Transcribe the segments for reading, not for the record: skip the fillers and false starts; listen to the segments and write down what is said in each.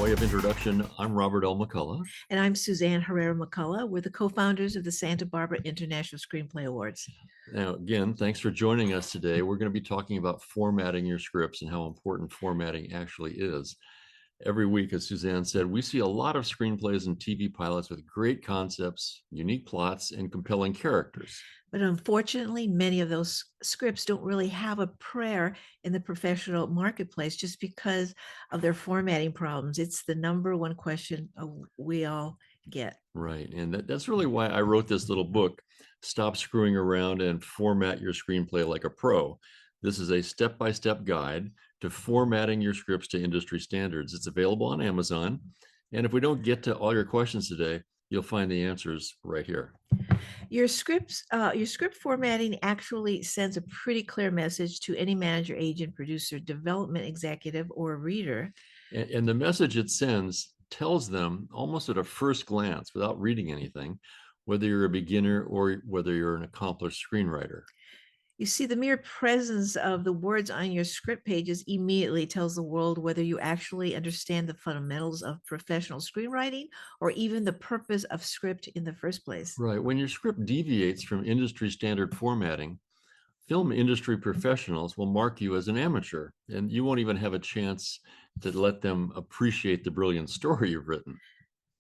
way of introduction, I'm Robert L. McCullough. And I'm Suzanne Herrera-McCullough. We're the co-founders of the Santa Barbara International Screenplay Awards. Now, again, thanks for joining us today. We're going to be talking about formatting your scripts and how important formatting actually is. Every week, as Suzanne said, we see a lot of screenplays and TV pilots with great concepts, unique plots, and compelling characters. But unfortunately, many of those scripts don't really have a prayer in the professional marketplace just because of their formatting problems. It's the number one question we all get. Right. And that's really why I wrote this little book, Stop Screwing Around and Format Your Screenplay Like a Pro. This is a step-by-step guide to formatting your scripts to industry standards. It's available on Amazon. And if we don't get to all your questions today, you'll find the answers right here. Your script formatting actually sends a pretty clear message to any manager, agent, producer, development executive, or reader. And the message it sends tells them almost at a first glance, without reading anything, whether you're a beginner or whether you're an accomplished screenwriter. You see, the mere presence of the words on your script pages immediately tells the world whether you actually understand the fundamentals of professional screenwriting or even the purpose of script in the first place. Right. When your script deviates from industry standard formatting, film industry professionals will mark you as an amateur, and you won't even have a chance to let them appreciate the brilliant story you've written.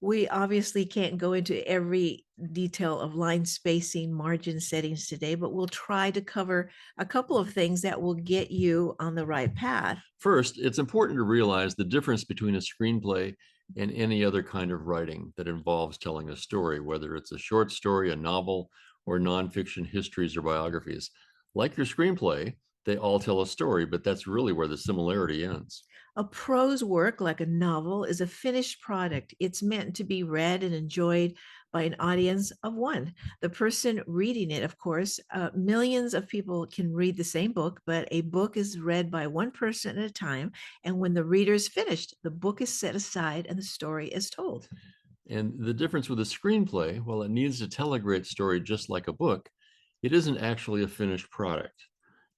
We obviously can't go into every detail of line spacing, margin settings today, but we'll try to cover a couple of things that will get you on the right path. First, it's important to realize the difference between a screenplay and any other kind of writing that involves telling a story, whether it's a short story, a novel, or nonfiction histories or biographies. Like your screenplay, they all tell a story, but that's really where the similarity ends. A prose work, like a novel, is a finished product. It's meant to be read and enjoyed by an audience of one. The person reading it, of course, millions of people can read the same book, but a book is read by one person at a time. And when the reader is finished, the book is set aside and the story is told. And the difference with a screenplay, while it needs to tell a great story just like a book, it isn't actually a finished product.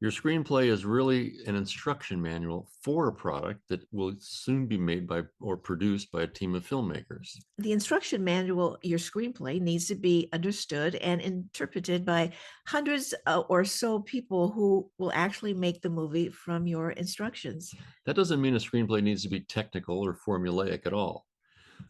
Your screenplay is really an instruction manual for a product that will soon be made by or produced by a team of filmmakers. The instruction manual, your screenplay, needs to be understood and interpreted by hundreds or so people who will actually make the movie from your instructions. That doesn't mean a screenplay needs to be technical or formulaic at all.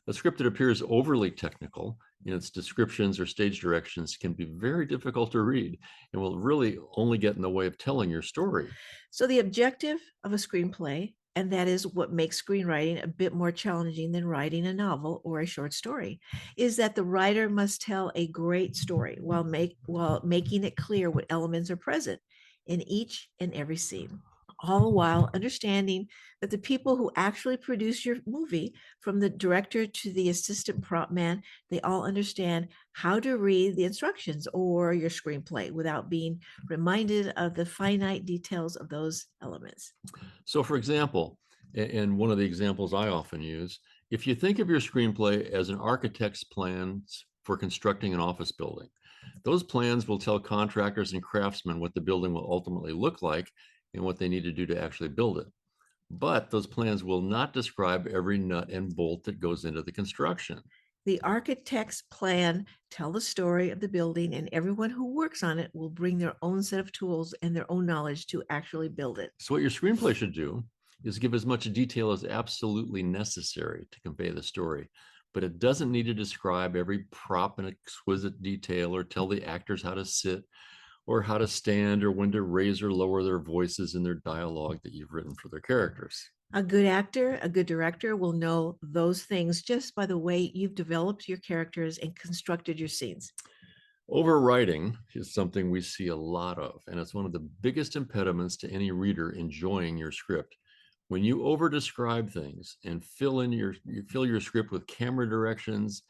A script that appears overly technical in its descriptions or stage directions can be very difficult to read and will really only get in the way of telling your story. So, the objective of a screenplay, and that is what makes screenwriting a bit more challenging than writing a novel or a short story, is that the writer must tell a great story while making it clear what elements are present in each and every scene. All while understanding that the people who actually produce your movie, from the director to the assistant prop man, they all understand how to read the instructions or your screenplay without being reminded of the finite details of those elements. So, for example, and one of the examples I often use, if you think of your screenplay as an architect's plans for constructing an office building, those plans will tell contractors and craftsmen what the building will ultimately look like and what they need to do to actually build it. But those plans will not describe every nut and bolt that goes into the construction. The architect's plan tell the story of the building, and everyone who works on it will bring their own set of tools and their own knowledge to actually build it. So, what your screenplay should do is give as much detail as absolutely necessary to convey the story, but it doesn't need to describe every prop in exquisite detail or tell the actors how to sit or how to stand or when to raise or lower their voices in their dialogue that you've written for their characters. A good actor, a good director will know those things just by the way you've developed your characters and constructed your scenes. Overwriting is something we see a lot of, and it's one of the biggest impediments to any reader enjoying your script. When you over-describe things and you fill your script with camera directions,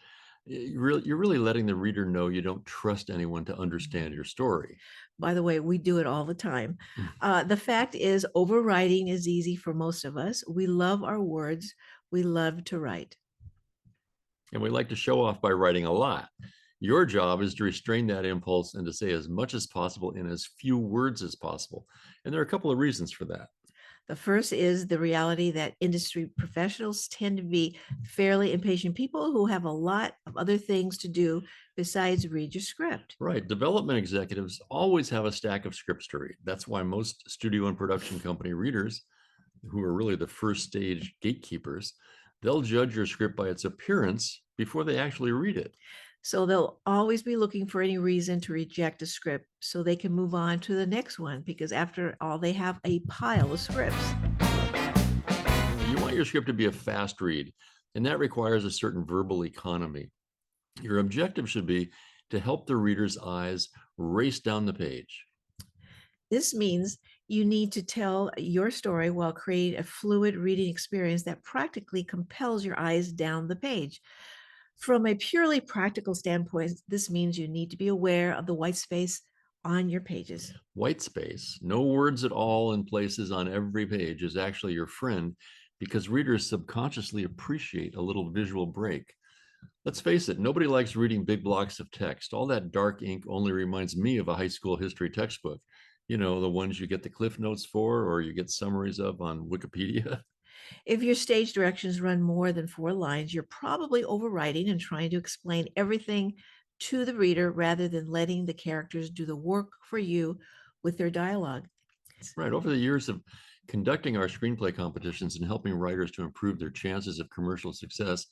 you're really letting the reader know you don't trust anyone to understand your story. By the way, we do it all the time. Mm. The fact is, overwriting is easy for most of us. We love our words. We love to write. And we like to show off by writing a lot. Your job is to restrain that impulse and to say as much as possible in as few words as possible. And there are a couple of reasons for that. The first is the reality that industry professionals tend to be fairly impatient people who have a lot of other things to do besides read your script. Right. Development executives always have a stack of scripts to read. That's why most studio and production company readers, who are really the first stage gatekeepers, they'll judge your script by its appearance before they actually read it. So they'll always be looking for any reason to reject a script so they can move on to the next one because after all, they have a pile of scripts. You want your script to be a fast read, and that requires a certain verbal economy. Your objective should be to help the reader's eyes race down the page. This means you need to tell your story while creating a fluid reading experience that practically compels your eyes down the page. From a purely practical standpoint, this means you need to be aware of the white space on your pages. White space, no words at all in places on every page, is actually your friend because readers subconsciously appreciate a little visual break. Let's face it, nobody likes reading big blocks of text. All that dark ink only reminds me of a high school history textbook. You know, the ones you get the cliff notes for or you get summaries of on Wikipedia. If your stage directions run more than 4 lines, you're probably overwriting and trying to explain everything to the reader rather than letting the characters do the work for you with their dialogue. Right. Over the years of conducting our screenplay competitions and helping writers to improve their chances of commercial success,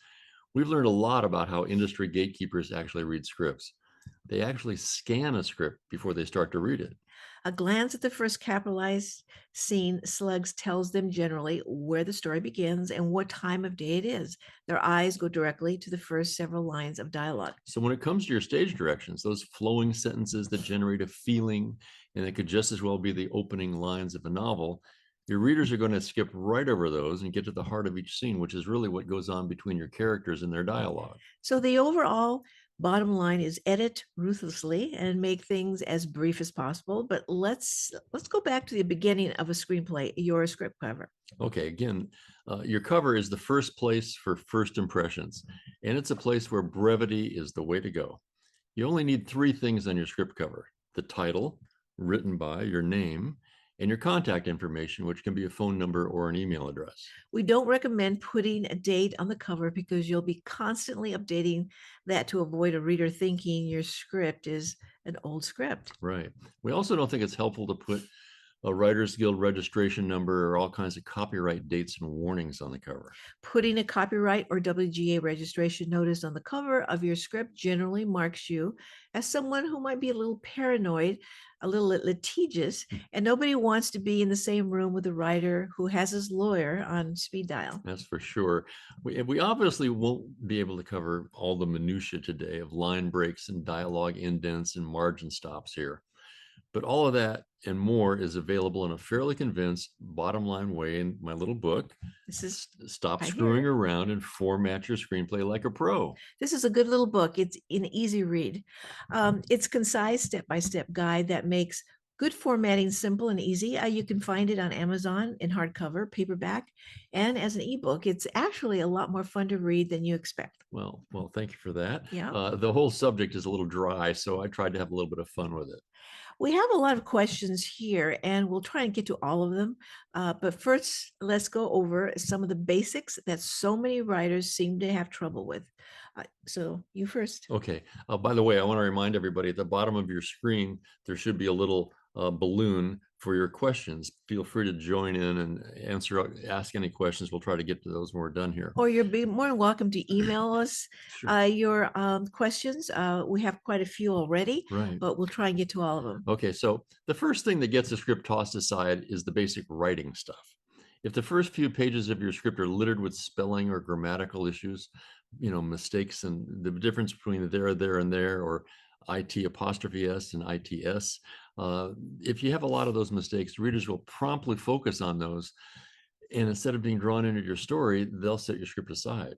we've learned a lot about how industry gatekeepers actually read scripts. They actually scan a script before they start to read it. A glance at the first capitalized scene slugs tells them generally where the story begins and what time of day it is. Their eyes go directly to the first several lines of dialogue. So when it comes to your stage directions, those flowing sentences that generate a feeling, and it could just as well be the opening lines of a novel, your readers are going to skip right over those and get to the heart of each scene, which is really what goes on between your characters and their dialogue. So the overall bottom line is edit ruthlessly and make things as brief as possible. But let's go back to the beginning of a screenplay, your script cover. Okay, again, your cover is the first place for first impressions, and it's a place where brevity is the way to go. You only need 3 things on your script cover: the title, written by your name, and your contact information, which can be a phone number or an email address. We don't recommend putting a date on the cover because you'll be constantly updating that to avoid a reader thinking your script is an old script. Right. We also don't think it's helpful to put a Writers Guild registration number or all kinds of copyright dates and warnings on the cover. Putting a copyright or WGA registration notice on the cover of your script generally marks you as someone who might be a little paranoid, a little litigious, and nobody wants to be in the same room with a writer who has his lawyer on speed dial. That's for sure. We obviously won't be able to cover all the minutiae today of line breaks and dialogue indents and margin stops here. But all of that and more is available in a fairly condensed bottom line way in my little book. This is Stop right screwing here. around and format your screenplay like a pro. This is a good little book. It's an easy read. It's concise step-by-step guide that makes good formatting simple and easy. You can find it on Amazon in hardcover, paperback, and as an ebook. It's actually a lot more fun to read than you expect. Well, thank you for that. Yeah. The whole subject is a little dry, so I tried to have a little bit of fun with it. We have a lot of questions here, and we'll try and get to all of them. But first, let's go over some of the basics that so many writers seem to have trouble with. So you first. Okay. By the way, I want to remind everybody at the bottom of your screen, there should be a little balloon for your questions. Feel free to join in and ask any questions. We'll try to get to those when we're done here. Or you're more than welcome to email us Sure. your questions. We have quite a few already, Right. but we'll try and get to all of them. Okay, so the first thing that gets a script tossed aside is the basic writing stuff. If the first few pages of your script are littered with spelling or grammatical issues, mistakes and the difference between there, and there, or IT apostrophe S and ITS, if you have a lot of those mistakes, readers will promptly focus on those. And instead of being drawn into your story, they'll set your script aside.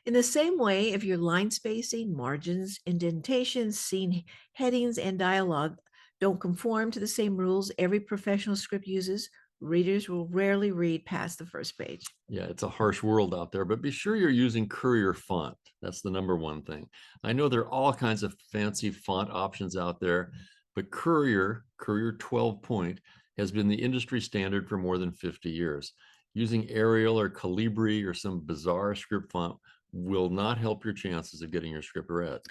In the same way, if your line spacing, margins, indentations, scene headings, and dialogue don't conform to the same rules every professional script uses, readers will rarely read past the first page. Yeah, it's a harsh world out there, but be sure you're using Courier font. That's the #1 thing. I know there are all kinds of fancy font options out there, but Courier 12 point, has been the industry standard for more than 50 years. Using Arial or Calibri or some bizarre script font will not help your chances of getting your script read.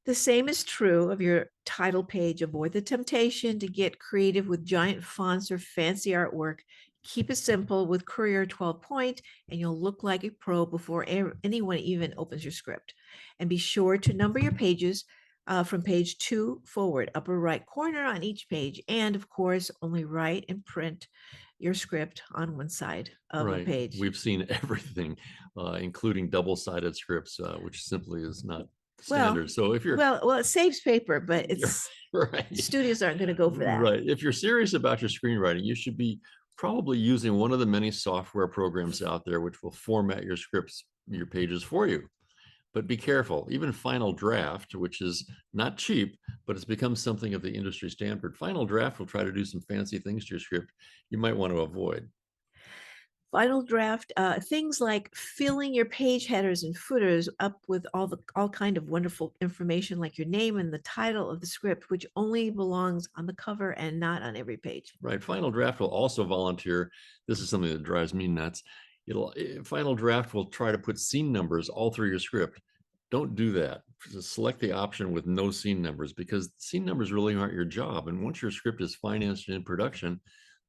The same is true of your title page. Avoid the temptation to get creative with giant fonts or fancy artwork. Keep it simple with Courier 12 point, and you'll look like a pro before anyone even opens your script. And be sure to number your pages from page 2 forward, upper right corner on each page. And of course, only write and print your script on one side of a Right. page. We've seen everything, including double-sided scripts, which simply is not Well, standard. So if you're it saves paper, but it's right, studios aren't going to go for that. right, if you're serious about your screenwriting, you should be probably using one of the many software programs out there which will format your scripts, your pages for you. But be careful. Even Final Draft, which is not cheap, but it's become something of the industry standard. Final Draft will try to do some fancy things to your script you might want to avoid. Final draft, things like filling your page headers and footers up with all kind of wonderful information like your name and the title of the script, which only belongs on the cover and not on every page. Right. Final Draft will also volunteer. This is something that drives me nuts. Final Draft will try to put scene numbers all through your script. Don't do that. Just select the option with no scene numbers, because scene numbers really aren't your job. And once your script is financed and in production,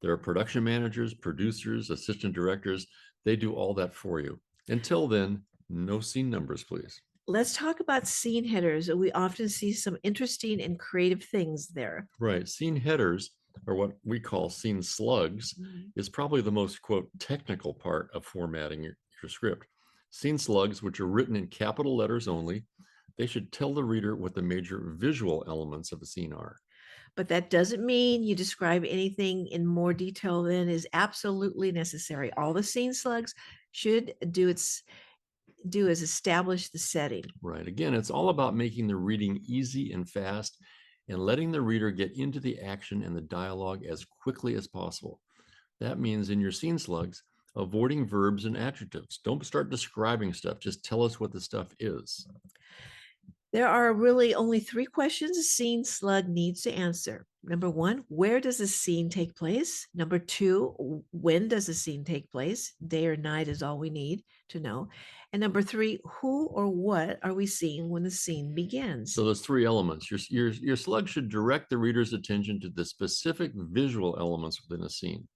there are production managers, producers, assistant directors. They do all that for you. Until then, no scene numbers, please. Let's talk about scene headers. We often see some interesting and creative things there. Right. Scene headers, or what we call scene slugs, is probably the most, quote, technical part of formatting your script. Scene slugs, which are written in capital letters only, they should tell the reader what the major visual elements of a scene are. But that doesn't mean you describe anything in more detail than is absolutely necessary. All the scene slugs should do is establish the setting. Right. Again, it's all about making the reading easy and fast and letting the reader get into the action and the dialogue as quickly as possible. That means in your scene slugs, avoiding verbs and adjectives. Don't start describing stuff. Just tell us what the stuff is. There are really only 3 questions a scene slug needs to answer. Number 1, where does the scene take place? Number 2, when does the scene take place? Day or night is all we need to know. And number 3, who or what are we seeing when the scene begins? So those 3 elements. Your slug should direct the reader's attention to the specific visual elements within a scene.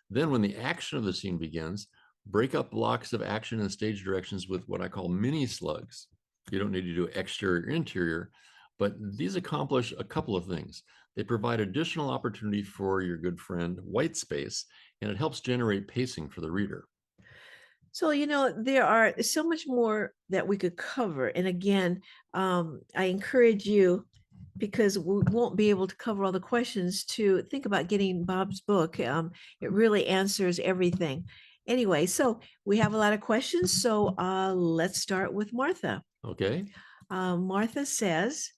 Then when the action of the scene begins, break up blocks of action and stage directions with what I call mini slugs. You don't need to do exterior, interior, but these accomplish a couple of things. They provide additional opportunity for your good friend white space, and it helps generate pacing for the reader. So, there are so much more that we could cover. And again, I encourage you, because we won't be able to cover all the questions, to think about getting Bob's book. It really answers everything. Anyway, so we have a lot of questions. So let's start with Martha. Okay. Martha says,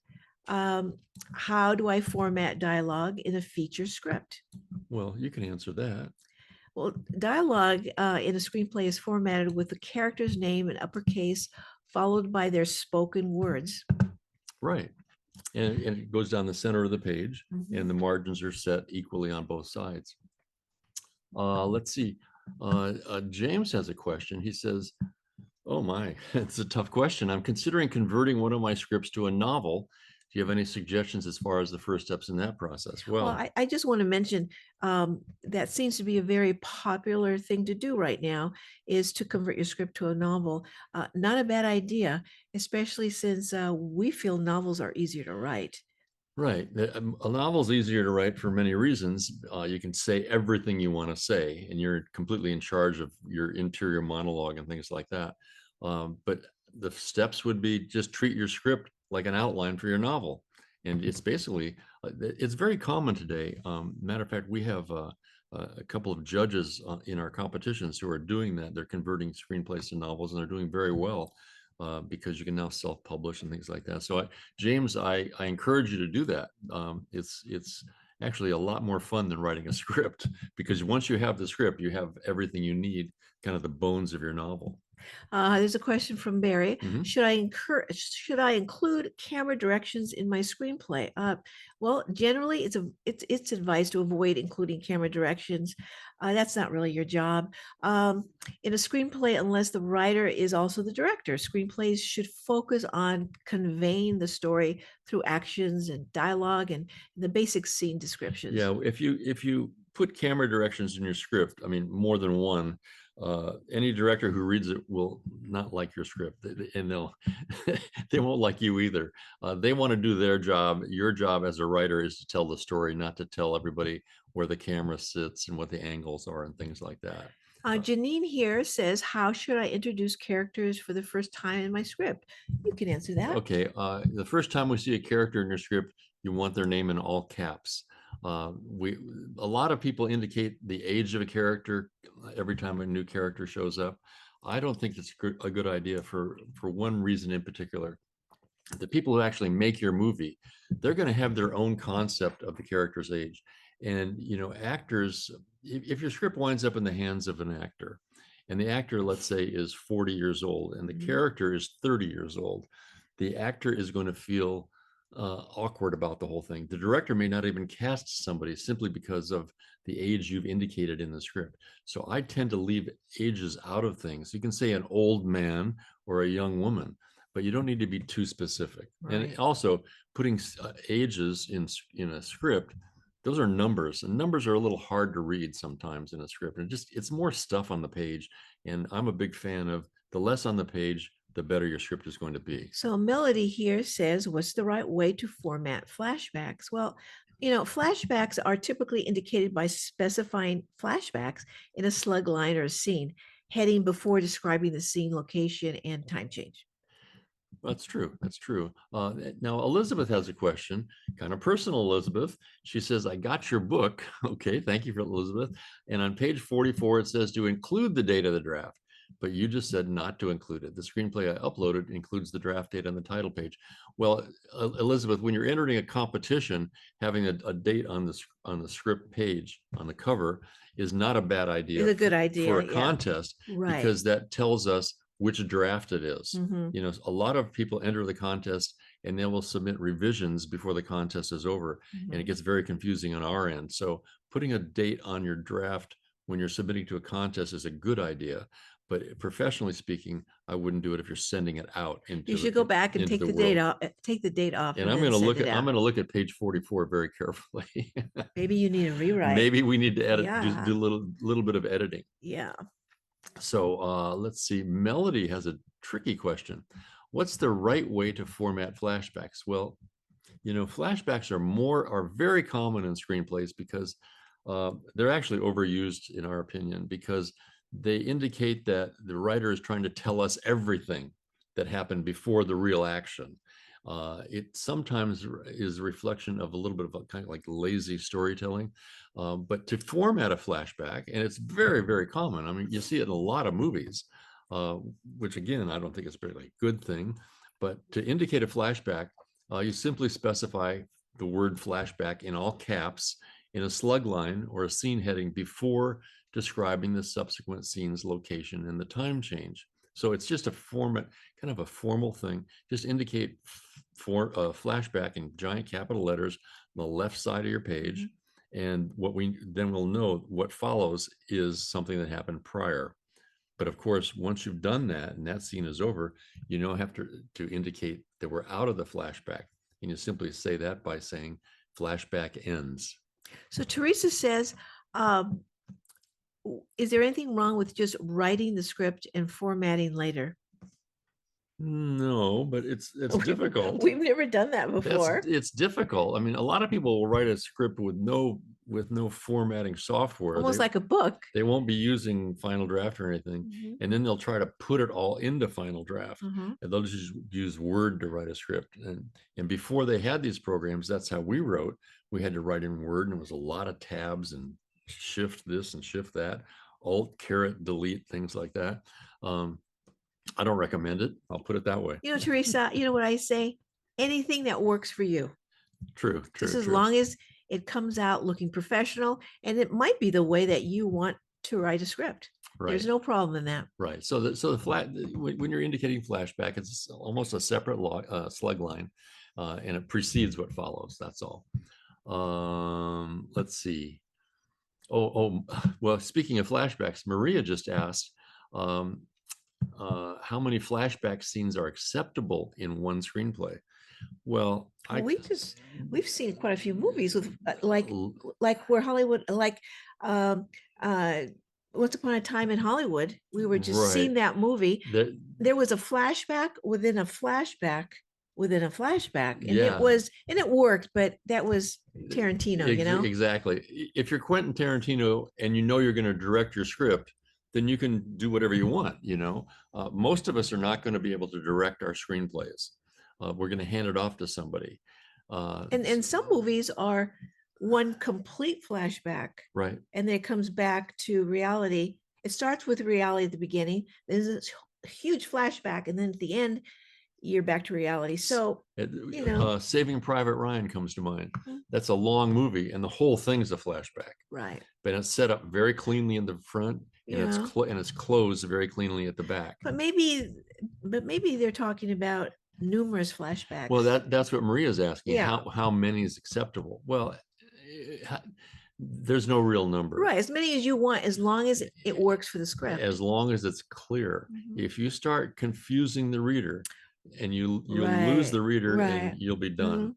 how do I format dialogue in a feature script? Well, you can answer that. Well, dialogue in a screenplay is formatted with the character's name in uppercase, followed by their spoken words. Right. And it goes down the center of the page, and the margins are set equally on both sides. Let's see. James has a question. He says, oh my, it's a tough question. I'm considering converting one of my scripts to a novel. Do you have any suggestions as far as the first steps in that process? Well, I just want to mention that seems to be a very popular thing to do right now, is to convert your script to a novel. Not a bad idea, especially since we feel novels are easier to write. Right. A novel's easier to write for many reasons. You can say everything you want to say, and you're completely in charge of your interior monologue and things like that. But the steps would be just treat your script like an outline for your novel. And it's basically, it's very common today. Matter of fact, we have a couple of judges in our competitions who are doing that. They're converting screenplays to novels, and they're doing very well. Because you can now self-publish and things like that. So, James, I encourage you to do that. It's actually a lot more fun than writing a script, because once you have the script, you have everything you need, kind of the bones of your novel. There's a question from Barry. Mhm. Should I include camera directions in my screenplay? Well, generally, it's advised to avoid including camera directions. That's not really your job in a screenplay, unless the writer is also the director. Screenplays should focus on conveying the story through actions and dialogue and the basic scene descriptions. Yeah, if you put camera directions in your script, I mean more than one, any director who reads it will not like your script, and they'll they won't like you either. They want to do their job. Your job as a writer is to tell the story, not to tell everybody where the camera sits and what the angles are and things like that. Janine here says, "How should I introduce characters for the first time in my script?" You can answer that. Okay, the first time we see a character in your script, you want their name in all caps. We A lot of people indicate the age of a character every time a new character shows up. I don't think it's a good idea for one reason in particular. The people who actually make your movie, they're going to have their own concept of the character's age. And actors, if your script winds up in the hands of an actor, and the actor, let's say, is 40 years old and the Mhm. character is 30 years old, the actor is going to feel awkward about the whole thing. The director may not even cast somebody simply because of the age you've indicated in the script. So I tend to leave ages out of things. You can say an old man or a young woman, but you don't need to be too specific. And Right. also, putting ages in a script, those are numbers, and numbers are a little hard to read sometimes in a script. And it's more stuff on the page. And I'm a big fan of the less on the page, the better your script is going to be. So Melody here says, "What's the right way to format flashbacks?" Well, flashbacks are typically indicated by specifying flashbacks in a slug line or a scene, heading before describing the scene, location, and time change. That's true. That's true. Now, Elizabeth has a question, kind of personal, Elizabeth. She says, I got your book. Okay, thank you for Elizabeth. And on page 44, it says to include the date of the draft, but you just said not to include it. The screenplay I uploaded includes the draft date on the title page. Well, Elizabeth, when you're entering a competition, having a date on the script page on the cover is not a bad Is idea a good for idea. a Yeah. contest, Right. because that tells us which draft it is. Hmm. A lot of people enter the contest and they will submit revisions before the contest is over, and it Hmm. gets very confusing on our end. So putting a date on your draft when you're submitting to a contest is a good idea, but professionally speaking, I wouldn't do it if you're sending it out You into should go back and into take the the date world. off, take the date off, And and then send it I'm out. going to look at page 44 very carefully. Maybe you need a rewrite. Maybe we need to edit, just Yeah. do a little bit of editing. Yeah. So let's see. Melody has a tricky question. What's the right way to format flashbacks? Well, flashbacks are very common in screenplays because they're actually overused in our opinion, because they indicate that the writer is trying to tell us everything that happened before the real action. It sometimes is a reflection of a little bit of a kind of like lazy storytelling. But to format a flashback, and it's very, very common. I mean, you see it in a lot of movies, uh, which again, I don't think it's really a good thing. But to indicate a flashback, you simply specify the word flashback in all caps in a slug line or a scene heading before describing the subsequent scene's location and the time change. So it's just a format, kind of a formal thing. Just indicate for a flashback in giant capital letters on the left side of your page. And we'll know what follows is something that happened prior. But of course, once you've done that and that scene is over, you now have to indicate that we're out of the flashback. And you simply say that by saying flashback ends. So Teresa says, um, is there anything wrong with just writing the script and formatting later? No, but it's difficult. We've never done that before. It's difficult. I mean, a lot of people will write a script with no formatting software. Almost like a book. They won't be using Final Draft or anything, Mhm. and then they'll try to put it all into Final Draft, Mhm. and they'll just use Word to write a script. And before they had these programs, that's how we wrote. We had to write in Word, and it was a lot of tabs and shift this and shift that, Alt, caret, delete, things like that. I don't recommend it. I'll put it that way. Teresa, you know what I say? Anything that works for you. True, Just true, as true. long as it comes out looking professional, and it might be the way that you want to write a script. Right. There's no problem in that. Right. So when you're indicating flashback, it's almost a separate slug line, and it precedes what follows. That's all. Let's see. Well, speaking of flashbacks, Maria just asked, how many flashback scenes are acceptable in one screenplay? Well, We've seen quite a few movies with like where Hollywood, like um Once Upon a Time in Hollywood, we were just seeing Right. that movie. There, There was a flashback within a flashback within a flashback, and Yeah. it worked, but that was Tarantino, you know? Exactly. If you're Quentin Tarantino and you know you're going to direct your script, then you can do whatever you want, you know. Most of us are not going to be able to direct our screenplays. We're going to hand it off to somebody. And some movies are one complete flashback, Right. and then it comes back to reality. It starts with reality at the beginning, there's this huge flashback, and then at the end you're back to reality. So Saving Private Ryan comes to mind. Mhm. That's a long movie, and the whole thing's a flashback. Right. But it's set up very cleanly in the front, and it's closed very cleanly at the back. But maybe they're talking about numerous flashbacks. Well, that's what Maria's asking. Yeah. How many is acceptable? Well, there's no real number. Right, as many as you want, as long as it works for the script. As long as it's clear. If you start confusing the reader, and you'll lose the reader, and you'll be done.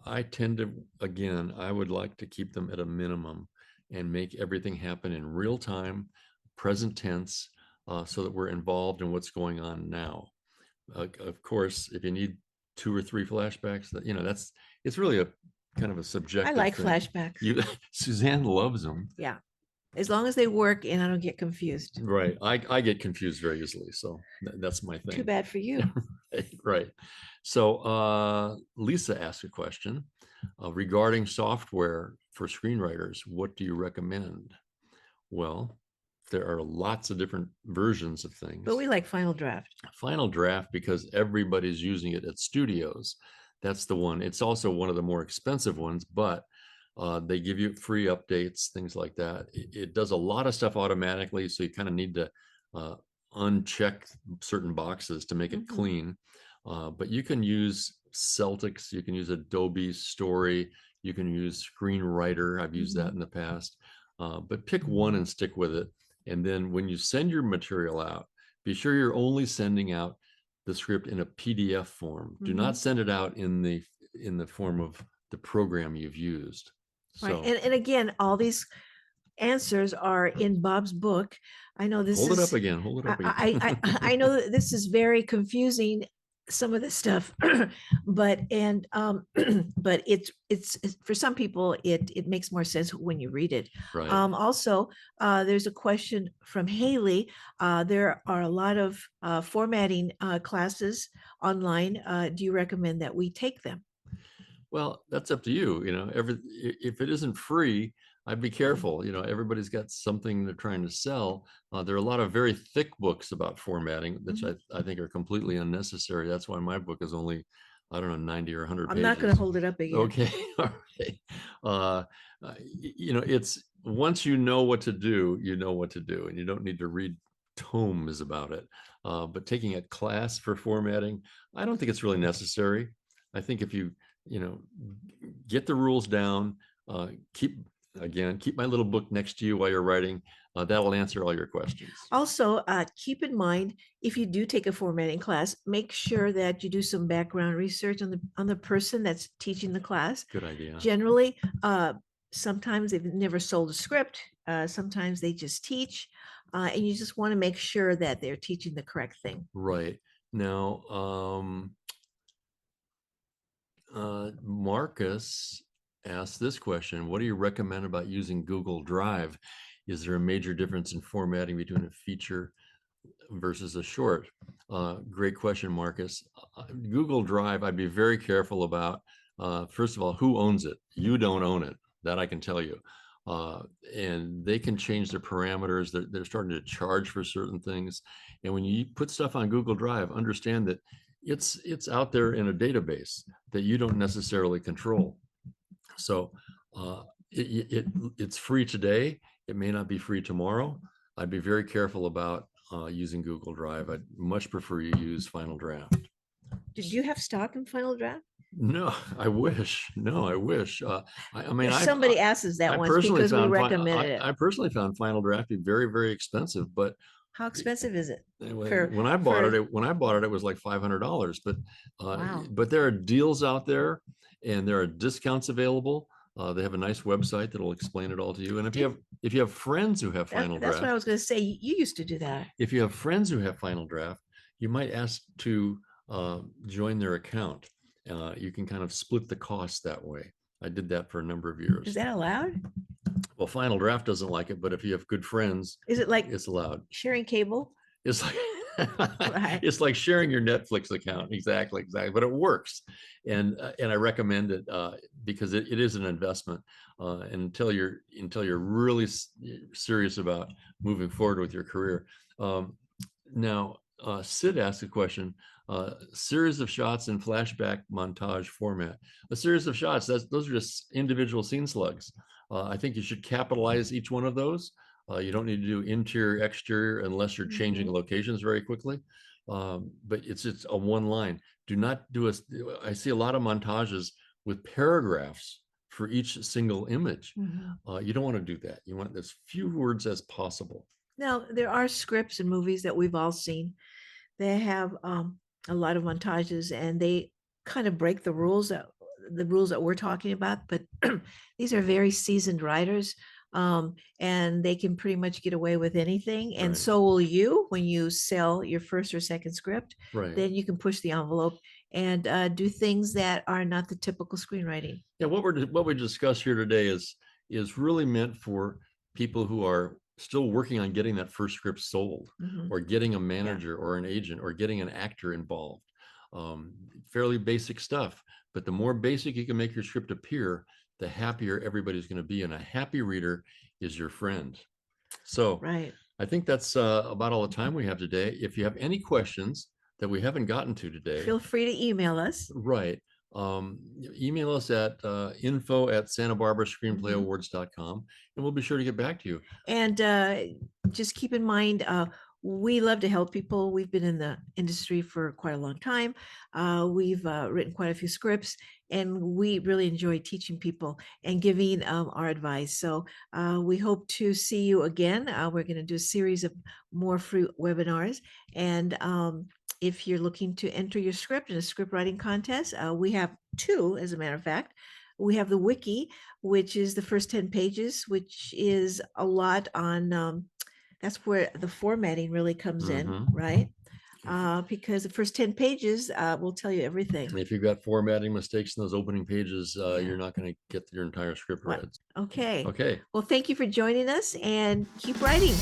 I tend to, again, I would like to keep them at a minimum and make everything happen in real time, present tense, so that we're involved in what's going on now. Of course, if you need 2 or 3 flashbacks, it's really a kind of a subjective I like thing. flashbacks. Suzanne loves them. Yeah, as long as they work and I don't get confused. Right. I get confused very easily, so that's my thing. Too bad for you. Right. So Lisa asked a question regarding software for screenwriters. What do you recommend? Well, there are lots of different versions of things. But we like Final Draft. Final Draft because everybody's using it at studios. That's the one. It's also one of the more expensive ones, but they give you free updates, things like that. It does a lot of stuff automatically, so you kind of need to uncheck certain boxes to make it clean. But you can use Celtics, you can use Adobe Story, you can use Screenwriter. I've used that in the past. But pick one and stick with it. And then when you send your material out, be sure you're only sending out the script in a PDF form. Do not send it out in the form of the program you've used. Right. And again, all these answers are in Bob's book. I know this Hold it up again. Hold it up again. I know that this is very confusing, some of this stuff, but it's for some people it makes more sense when you read it. Right. Also, there's a question from Haley. There are a lot of formatting classes online. Do you recommend that we take them? Well, that's up to you. If it isn't free, I'd be careful. Everybody's got something they're trying to sell. There are a lot of very thick books about formatting, which I think are completely unnecessary. That's why my book is only, I don't know, 90 or 100 pages. I'm not going to hold it up again. Okay. All right. It's once you know what to do, you know what to do, and you don't need to read tomes about it. But taking a class for formatting, I don't think it's really necessary. I think if you get the rules down, keep my little book next to you while you're writing. That'll answer all your questions. Also, keep in mind, if you do take a formatting class, make sure that you do some background research on the person that's teaching the class. Good idea. Generally, sometimes they've never sold a script. Sometimes they just teach, and you just want to make sure that they're teaching the correct thing. Right. Now, Marcus asked this question: what do you recommend about using Google Drive? Is there a major difference in formatting between a feature versus a short? Great question, Marcus. Google Drive, I'd be very careful about. First of all, who owns it? You don't own it. That I can tell you. And they can change their parameters. They're starting to charge for certain things. And when you put stuff on Google Drive, understand that it's out there in a database that you don't necessarily control. So it's free today. It may not be free tomorrow. I'd be very careful about using Google Drive. I'd much prefer you use Final Draft. Did you have stock in Final Draft? No, I wish. No, I wish. I mean, If somebody asked us that I once personally because we found recommended it. I personally found Final Draft to be very, very expensive. But How expensive is it? when I bought it, it was like $500. Wow. But there are deals out there, and there are discounts available. They have a nice website that'll explain it all to you. And if you have friends who have Final That's what I Draft, was going to say. You used to do that. if you have friends who have Final Draft, you might ask to join their account. You can kind of split the cost that way. I did that for a number of years. Is that allowed? Well, Final Draft doesn't like it, but if you have good friends, Is it like it's allowed. sharing cable? It's like Right. it's like sharing your Netflix account. Exactly, but it works, and I recommend it because it is an investment. Until you're really serious about moving forward with your career. Now, Sid asked a question. Series of shots in flashback montage format. A series of shots. Those are just individual scene slugs. I think you should capitalize each one of those. You don't need to do interior, exterior unless you're changing locations very quickly. But it's a one line. Do not do I see a lot of montages with paragraphs for each single image. You don't want to do that. You want as few words as possible. Now, there are scripts and movies that we've all seen. They have a lot of montages, and they kind of break the rules that we're talking about. But these are very seasoned writers, and they can pretty much get away with anything. And Right. so will you when you sell your first or second script. Right. Then you can push the envelope and do things that are not the typical screenwriting. Yeah, what we discuss here today is really meant for people who are still working on getting that first script sold, or getting a manager or an agent, or getting an actor involved. Fairly basic stuff, but the more basic you can make your script appear, the happier everybody's going to be, and a happy reader is your friend. So Right. I think that's about all the time we have today. If you have any questions that we haven't gotten to today, Feel free to email us. right. Email us at info@santabarbara-screenplayawards.com, and we'll be sure to get back to you. And just keep in mind, we love to help people. We've been in the industry for quite a long time. We've written quite a few scripts, and we really enjoy teaching people and giving our advice. So we hope to see you again. We're going to do a series of more free webinars. And if you're looking to enter your script in a script writing contest, we have two, as a matter of fact. We have the wiki, which is the first 10 pages, which is a lot on, that's where the formatting really comes in, right? Because the first 10 pages will tell you everything. If you've got formatting mistakes in those opening pages, you're not going to get your entire script read. Okay. Okay. Well, thank you for joining us, and keep writing.